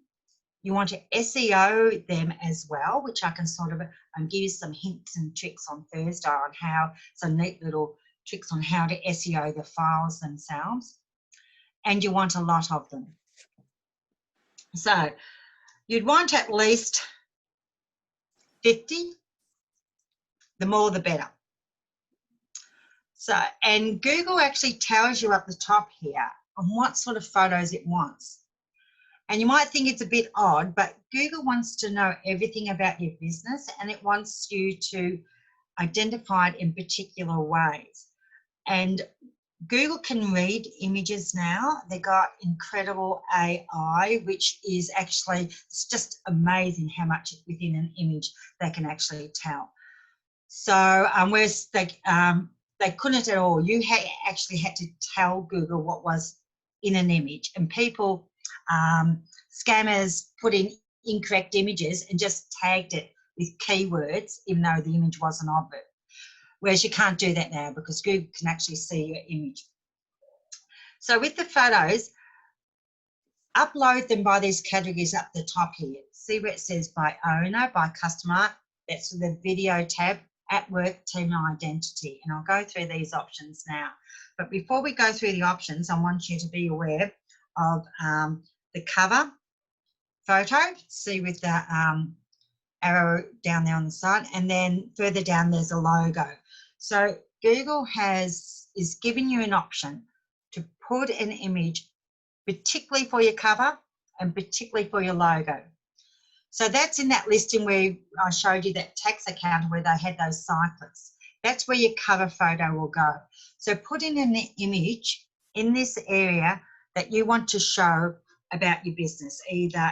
S4: You want to SEO them as well, which I can sort of give you some hints and tricks on Thursday on how, some neat little tricks on how to SEO the files themselves. And you want a lot of them. So you'd want at least 50, the more the better. So, and Google actually tells you at the top here on what sort of photos it wants. And you might think it's a bit odd, but Google wants to know everything about your business, and it wants you to identify it in particular ways. And Google can read images now. They got incredible AI, which is actually, it's just amazing how much within an image they can actually tell. So whereas they couldn't at all. You actually had to tell Google what was in an image, and people, scammers put in incorrect images and just tagged it with keywords, even though the image wasn't of it. Whereas you can't do that now because Google can actually see your image. So with the photos, upload them by these categories up the top here. See where it says by owner, by customer, that's the video tab, at work, team identity. And I'll go through these options now. But before we go through the options, I want you to be aware of the cover photo, see with the arrow down there on the side, and then further down there's a logo. So Google is giving you an option to put an image particularly for your cover and particularly for your logo. So that's in that listing where I showed you that tax account where they had those cyclists. That's where your cover photo will go. So put in an image in this area that you want to show about your business, either,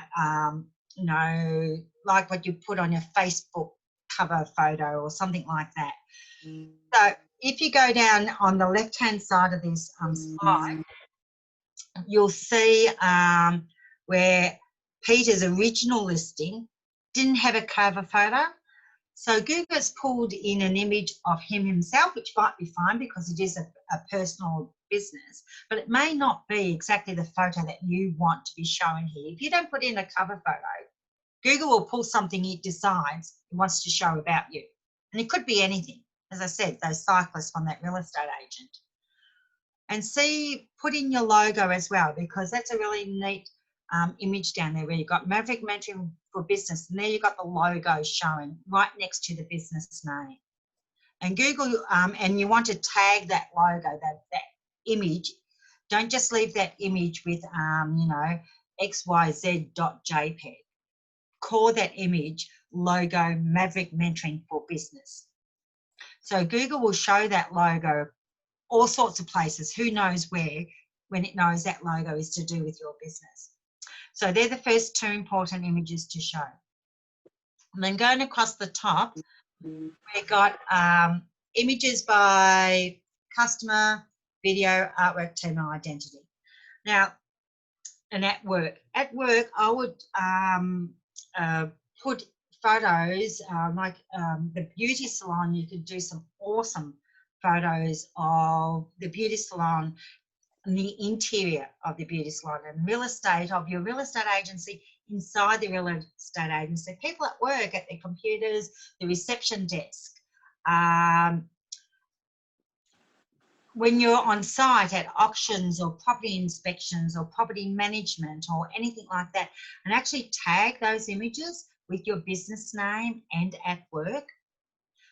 S4: you know, like what you put on your Facebook cover photo or something like that. So if you go down on the left-hand side of this slide, you'll see where Peter's original listing didn't have a cover photo. So Google has pulled in an image of him himself, which might be fine because it is a personal business, but it may not be exactly the photo that you want to be showing here. If you don't put in a cover photo, Google will pull something it decides it wants to show about you. And it could be anything. As I said, those cyclists from that real estate agent. And see, put in your logo as well, because that's a really neat image down there where you've got Maverick Mentoring for Business, and there you've got the logo showing right next to the business name. And Google, and you want to tag that logo, that image. Don't just leave that image with, you know, xyz.jpg. Call that image logo Maverick Mentoring for Business. So Google will show that logo all sorts of places, who knows where, when it knows that logo is to do with your business. So they're the first two important images to show. And then going across the top, we've got images by customer, video, artwork, team, and identity. Now, and at work, I would put photos like the beauty salon. You could do some awesome photos of the beauty salon and the interior of the beauty salon, and real estate of your real estate agency inside the real estate agency. People at work at their computers, the reception desk. When you're on site at auctions or property inspections or property management or anything like that, and actually tag those images with your business name and at work.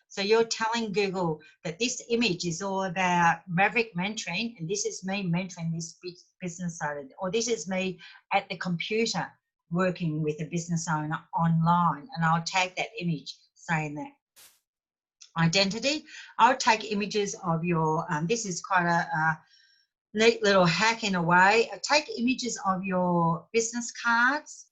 S4: So you're telling Google that this image is all about Maverick Mentoring, and this is me mentoring this business owner, or this is me at the computer working with a business owner online, and I'll tag that image saying that. Identity, I'll take images of your, this is quite a neat little hack in a way. I take images of your business cards.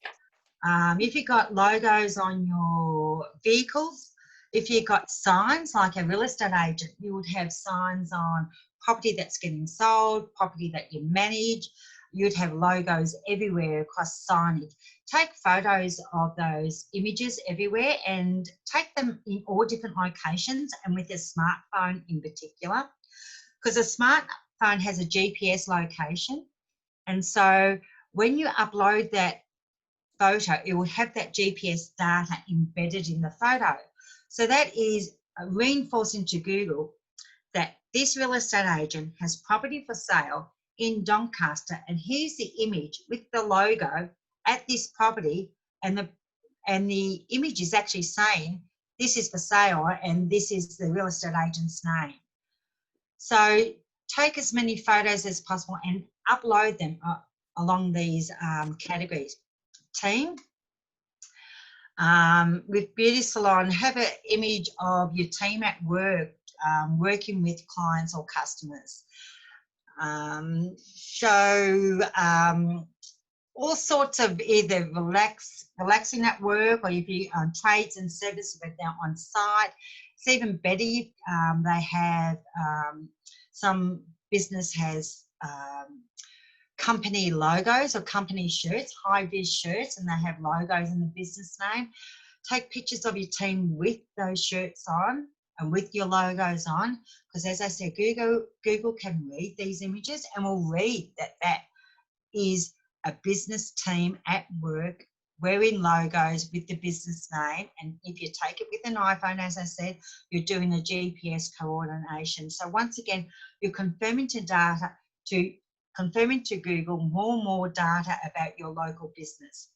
S4: If you've got logos on your vehicles, if you've got signs like a real estate agent, you would have signs on property that's getting sold, property that you manage. You'd have logos everywhere across signage. Take photos of those images everywhere and take them in all different locations and with a smartphone in particular, because a smartphone has a GPS location. And so when you upload that photo, it will have that GPS data embedded in the photo. So that is reinforcing to Google that this real estate agent has property for sale in Doncaster, and here's the image with the logo at this property, and the image is actually saying this is for sale and this is the real estate agent's name. So take as many photos as possible and upload them along these categories. Team, with beauty salon, have an image of your team at work, working with clients or customers. Show all sorts of either relaxing at work, or if you trades and services are now on site. It's even better if they have some business has company logos or company shirts, high-vis shirts, and they have logos in the business name. Take pictures of your team with those shirts on and with your logos on, because as I said, Google can read these images and will read that that is a business team at work wearing logos with the business name. And if you take it with an iPhone, as I said, you're doing a GPS coordination. So once again, you're confirming to Google more and more data about your local business.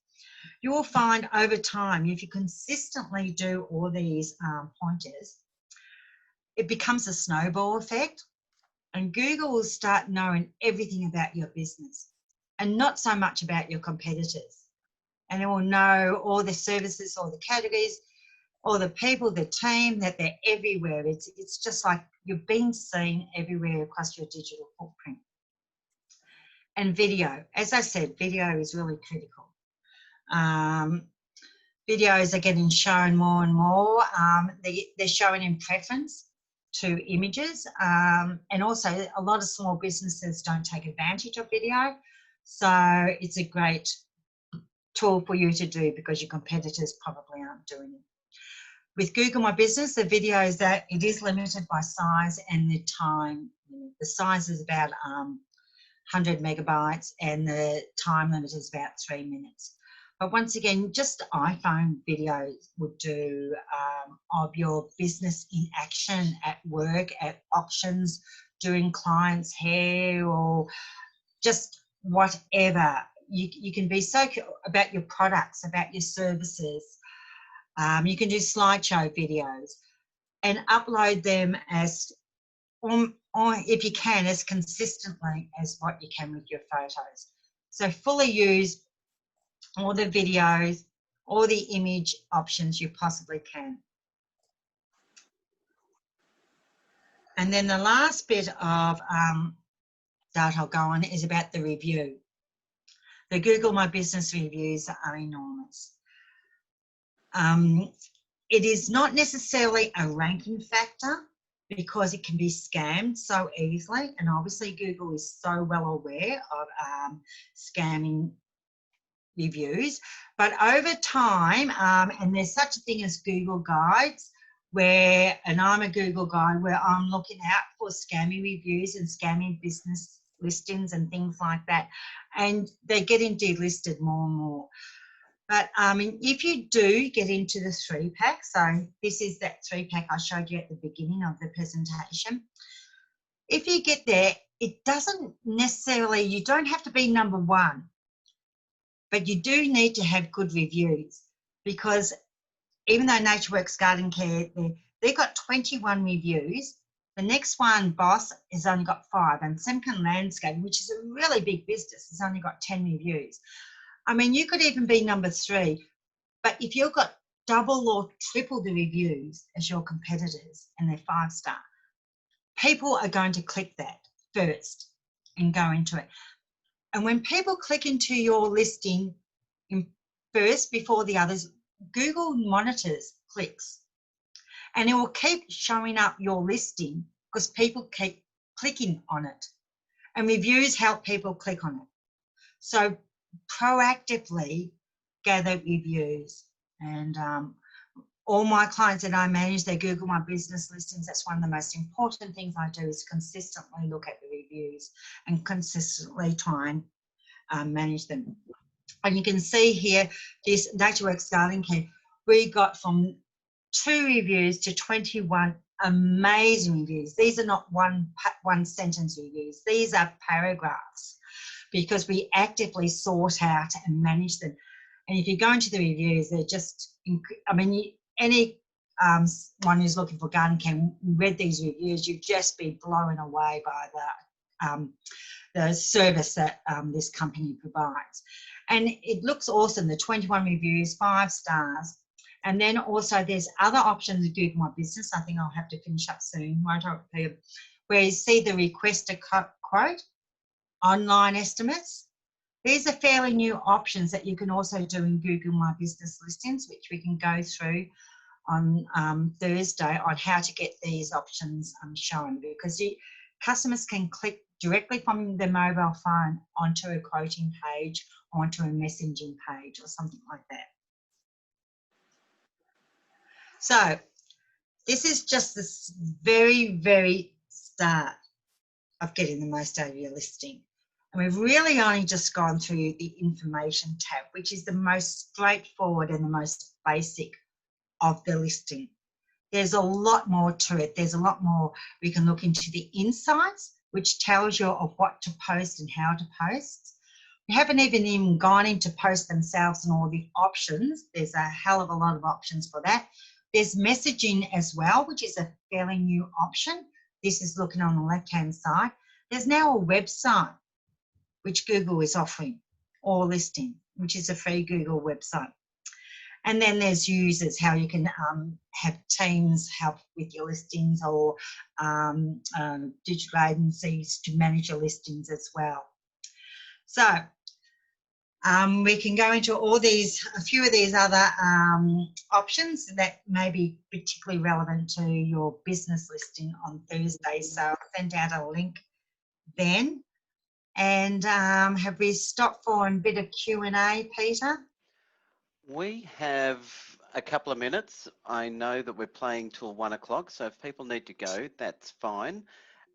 S4: You will find over time, if you consistently do all these pointers, it becomes a snowball effect, and Google will start knowing everything about your business and not so much about your competitors. And it will know all the services, all the categories, all the people, the team, that they're everywhere. It's just like you're being seen everywhere across your digital footprint. And video, as I said, video is really critical. Videos are getting shown more and more. They're showing in preference to images, and also a lot of small businesses don't take advantage of video, so it's a great tool for you to do because your competitors probably aren't doing it. With Google My Business, the video is that it is limited by size and the time. The size is about 100 megabytes and the time limit is about 3 minutes. But once again, just iPhone videos would do of your business in action at work, at auctions, doing clients' hair, or just whatever. You can be so about your products, about your services. You can do slideshow videos and upload them as, or if you can, as consistently as what you can with your photos. So fully use all the videos, all the image options you possibly can. And then the last bit of that I'll go on is about the review. The Google My Business reviews are enormous. It is not necessarily a ranking factor because it can be scammed so easily, and obviously Google is so well aware of scamming reviews, but over time, and there's such a thing as Google Guides, and I'm a Google Guide where I'm looking out for scammy reviews and scammy business listings and things like that, and they're getting delisted more and more. But if you do get into the 3-pack, so this is that 3-pack I showed you at the beginning of the presentation. If you get there, it doesn't necessarily, you don't have to be number 1, but you do need to have good reviews, because even though NatureWorks Garden Care, they've got 21 reviews. The next one, Boss, has only got 5, and Semken Landscaping, which is a really big business, has only got 10 reviews. I mean, you could even be number 3, but if you've got double or triple the reviews as your competitors and they're 5-star, people are going to click that first and go into it. And when people click into your listing first before the others, Google monitors clicks, and it will keep showing up your listing because people keep clicking on it, and reviews help people click on it. So proactively gather reviews, and all my clients that I manage, they Google My Business listings. That's one of the most important things I do, is consistently look at the reviews and consistently try and manage them. And you can see here, this NatureWorks Garden Care, we got from 2 reviews to 21 amazing reviews. These are not one sentence reviews. These are paragraphs, because we actively sort out and manage them. And if you go into the reviews, they're just, I mean, any one who's looking for garden care, read these reviews, you'd just be blown away by the service that this company provides. And it looks awesome, the 21 reviews, 5 stars. And then also there's other options with Google My Business. I think I'll have to finish up soon, won't I? Where you see the request a quote, online estimates. These are fairly new options that you can also do in Google My Business listings, which we can go through on Thursday on how to get these options shown, because customers can click directly from their mobile phone onto a quoting page, onto a messaging page or something like that. So this is just the very, very start of getting the most out of your listing. And we've really only just gone through the information tab, which is the most straightforward and the most basic of the listing. There's a lot more to it. There's a lot more. We can look into the insights, which tells you of what to post and how to post. We haven't even gone into post themselves and all the options. There's a hell of a lot of options for that. There's messaging as well, which is a fairly new option. This is looking on the left-hand side. There's now a website, which Google is offering or listing, which is a free Google website. And then there's users, how you can have teams help with your listings, or digital agencies to manage your listings as well. So we can go into all these, a few of these other options that may be particularly relevant to your business listing on Thursday. So I'll send out a link then. And have we stopped for a bit of Q&A, Peter?
S1: We have a couple of minutes. I know that we're playing till 1 o'clock, so if people need to go, that's fine.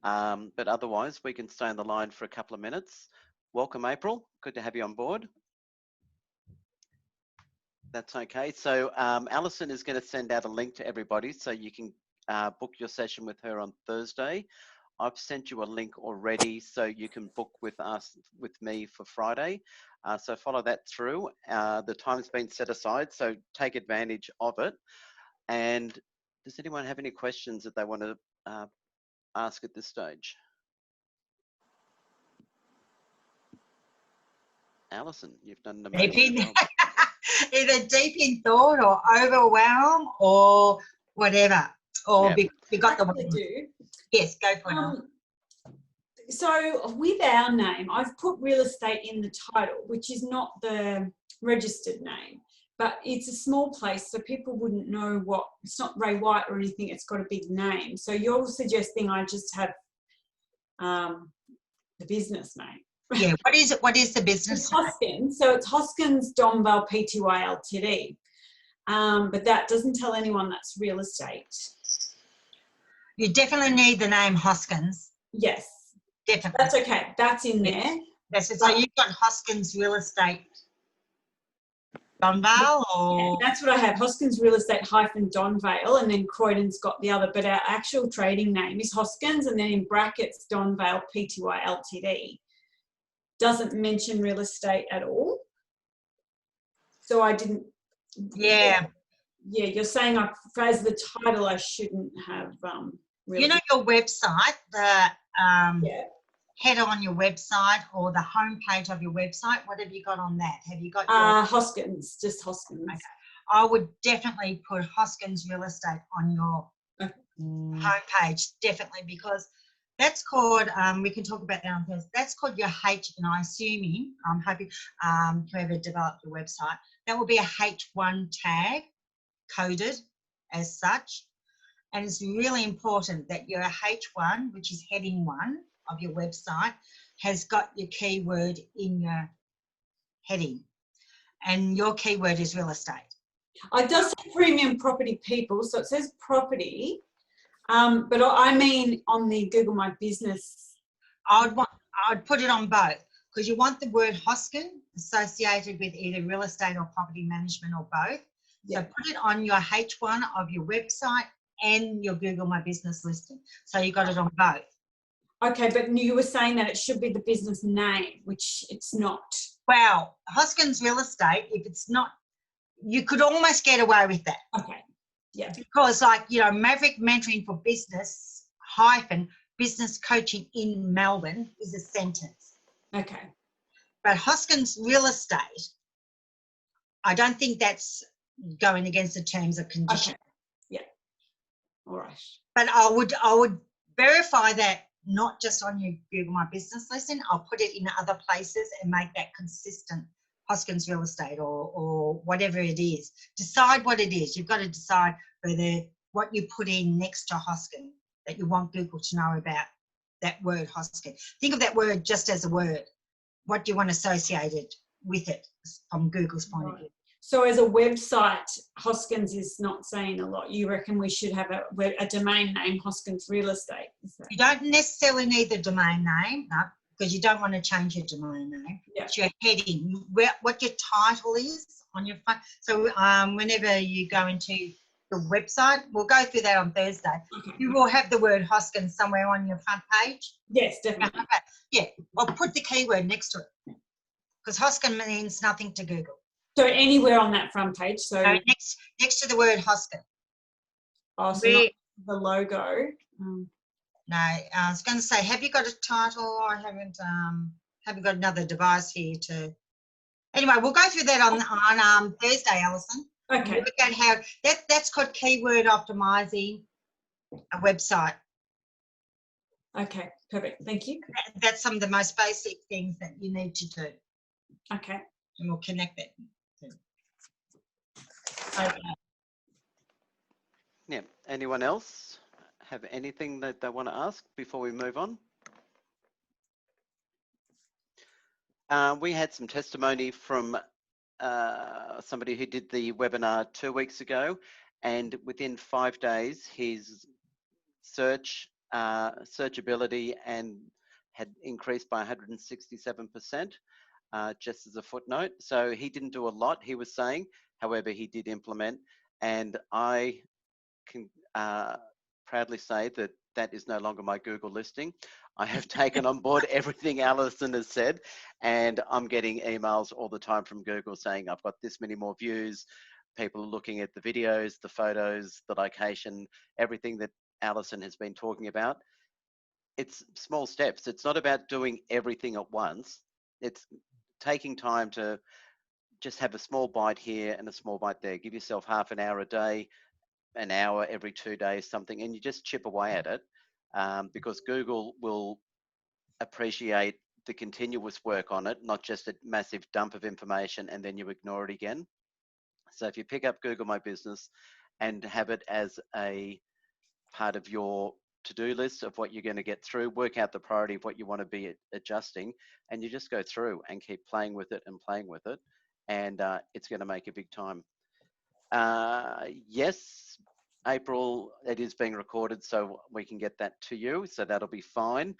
S1: But otherwise, we can stay on the line for a couple of minutes. Welcome, April. Good to have you on board. That's okay. So Alison is going to send out a link to everybody so you can book your session with her on Thursday. I've sent you a link already so you can book with me for Friday. So follow that through. The time's been set aside, so take advantage of it. And does anyone have any questions that they want to ask at this stage? Alison, you've done an amazing job.
S4: Either deep in thought or overwhelm or whatever. Or
S1: Yep.
S4: you got the one.
S2: Do.
S4: Yes, go for it.
S2: So with our name, I've put real estate in the title, which is not the registered name, but it's a small place, so people wouldn't know what, it's not Ray White or anything, it's got a big name. So you're suggesting I just have the business name.
S4: Yeah, what is it? What is the business?
S2: It's Hoskins, so it's Hoskins Donvale Pty Ltd. But that doesn't tell anyone that's real estate.
S4: You definitely need the name Hoskins.
S2: Yes.
S4: Definitely.
S2: That's okay. That's in there.
S4: That's it. So you've got Hoskins Real Estate Donvale, or?
S2: Yeah, that's what I have. Hoskins Real Estate -Donvale, and then Croydon's got the other, but our actual trading name is Hoskins, and then in brackets Donvale Pty Ltd. Doesn't mention real estate at all. So I didn't.
S4: Yeah.
S2: Yeah, you're saying as the title I shouldn't have real
S4: you know your website, the
S2: yeah.
S4: header on your website or the homepage of your website, what have you got on that? Have you got your
S2: Hoskins, just Hoskins. Okay.
S4: I would definitely put Hoskins Real Estate on your homepage, definitely, because that's called, we can talk about that on Thursday, that's called your H, and I'm assuming, I'm hoping whoever developed your website, that will be a H1 tag, coded as such. And it's really important that your H1, which is heading 1 of your website, has got your keyword in your heading. And your keyword is real estate.
S2: It does say premium property people, so it says property. But I mean on the Google My Business.
S4: I would put it on both, because you want the word Hoskin associated with either real estate or property management or both. So put it on your H1 of your website and your Google My Business listing. So you got it on both.
S2: Okay, but you were saying that it should be the business name, which it's not.
S4: Well, Hoskins Real Estate, if it's not, you could almost get away with that.
S2: Okay. Yeah.
S4: Because like, you know, Maverick Mentoring for Business - business coaching in Melbourne is a sentence.
S2: Okay.
S4: But Hoskins Real Estate, I don't think that's going against the terms and conditions.
S2: Okay. Yeah. All right.
S4: But I would verify that not just on your Google My Business listing. I'll put it in other places and make that consistent. Hoskins Real Estate or whatever it is. Decide what it is. You've got to decide whether what you put in next to Hoskin that you want Google to know about that word Hoskin. Think of that word just as a word. What do you want associated with it from Google's point of view?
S2: So as a website, Hoskins is not saying a lot. You reckon we should have a domain name, Hoskins Real Estate? Is that?
S4: You don't necessarily need the domain name, no, because you don't want to change your domain name.
S2: Yeah.
S4: It's your heading, what your title is on your front. So whenever you go into the website, we'll go through that on Thursday.
S2: Okay.
S4: You will have the word Hoskins somewhere on your front page.
S2: Yes, definitely.
S4: Yeah, well, put the keyword next to it because Hoskin means nothing to Google.
S2: So anywhere on that front page. So
S4: next to the word Hoskin.
S2: Oh, so not the logo.
S4: No, I was going to say, have you got a title? I haven't. Haven't got another device here to. Anyway, we'll go through that on Thursday, Alison.
S2: Okay.
S4: Look at how that's called keyword optimizing a website.
S2: Okay, perfect. Thank you.
S4: That's some of the most basic things that you need to do.
S2: Okay.
S4: And we'll connect that. Okay.
S1: Yeah. Anyone else have anything that they want to ask before we move on? We had some testimony from somebody who did the webinar 2 weeks ago, and within 5 days, his searchability had increased by 167%. Just as a footnote. So he didn't do a lot, he was saying, however, he did implement, and I can proudly say that that is no longer my Google listing. I have taken on board everything Alison has said, and I'm getting emails all the time from Google saying I've got this many more views. People are looking at the videos, the photos, the location, everything that Alison has been talking about. It's small steps. It's not about doing everything at once. It's taking time to just have a small bite here and a small bite there. Give yourself half an hour a day, an hour every 2 days, something, and you just chip away at it because Google will appreciate the continuous work on it, not just a massive dump of information and then you ignore it again. So if you pick up Google My Business and have it as a part of your to-do list of what you're going to get through, work out the priority of what you want to be adjusting, and you just go through and keep playing with it, and it's going to make a big time. Yes, April, it is being recorded, so we can get that to you, so that'll be fine.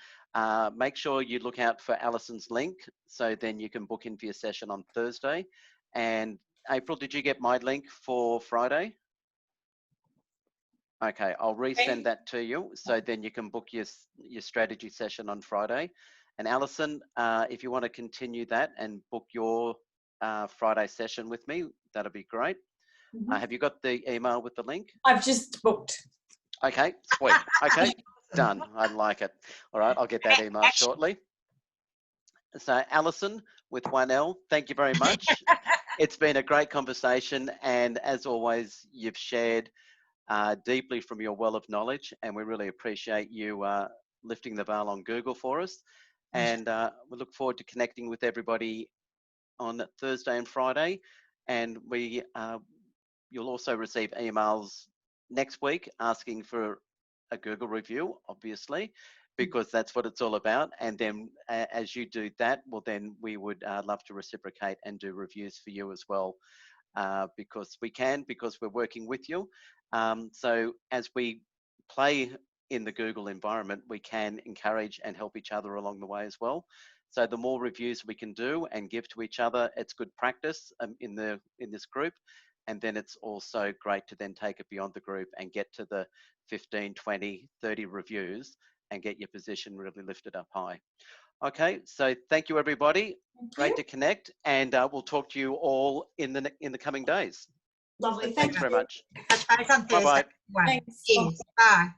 S1: Make sure you look out for Alison's link, so then you can book in for your session on Thursday. And April, did you get my link for Friday? Okay, I'll resend that to you, so then you can book your strategy session on Friday. And Alison, if you want to continue that and book your Friday session with me, that'll be great.
S2: Mm-hmm.
S1: Have you got the email with the link?
S2: I've just booked.
S1: Okay, sweet. Okay, done. I like it. All right, I'll get that email shortly. So Alison with 1L, thank you very much. It's been a great conversation, and as always, you've shared deeply from your well of knowledge, and we really appreciate you lifting the veil on Google for us. And we look forward to connecting with everybody on Thursday and Friday. And you'll also receive emails next week asking for a Google review, obviously, because that's what it's all about. And then as you do that, well, then we would love to reciprocate and do reviews for you as well, because we're working with you. So as we play in the Google environment, we can encourage and help each other along the way as well. So the more reviews we can do and give to each other, it's good practice in this group. And then it's also great to then take it beyond the group and get to the 15, 20, 30 reviews and get your position really lifted up high. Okay, so thank you, everybody. Great to connect, and we'll talk to you all in the coming days.
S2: Lovely.
S1: Thanks very much.
S4: Touch base on Thursday.
S1: Bye-bye.
S3: Thanks.
S4: Cheers. Bye.